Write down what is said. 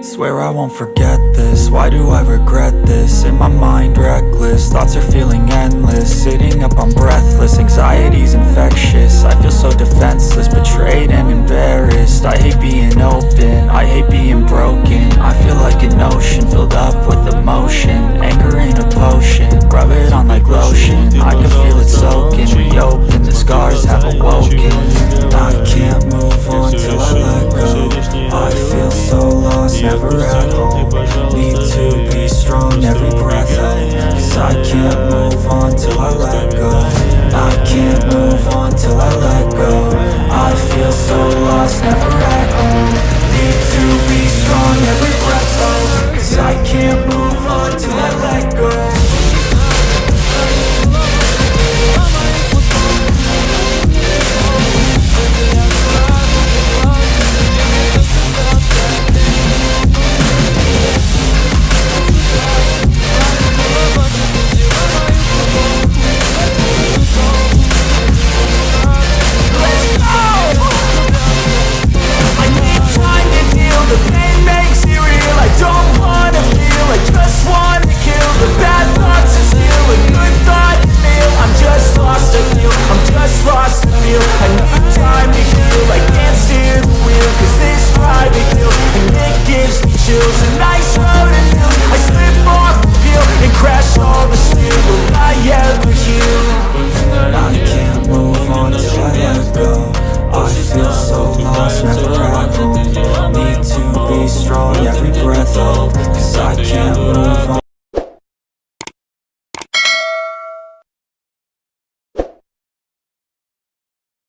Swear I won't forget this, why do I regret this? In my mind reckless, thoughts are feeling endless. Sitting up, I'm breathless, anxiety's infectious. I feel so defenseless, betrayed and embarrassed. I hate being open, I hate being broken. I feel like an ocean, filled up with emotion. Anger ain't a potion, rub it on like lotion. I can feel it soaking, reopen, the scars have awoken. I can't move on till I let go. I feel so lost, never at home. Need to be strong, every breath hold. Cause I can't move on till I let go. I can't move on till I let go. I feel so lost, never at home. Need to be strong, every breath hold. Cause I can't move on till I let go. Every breath hold.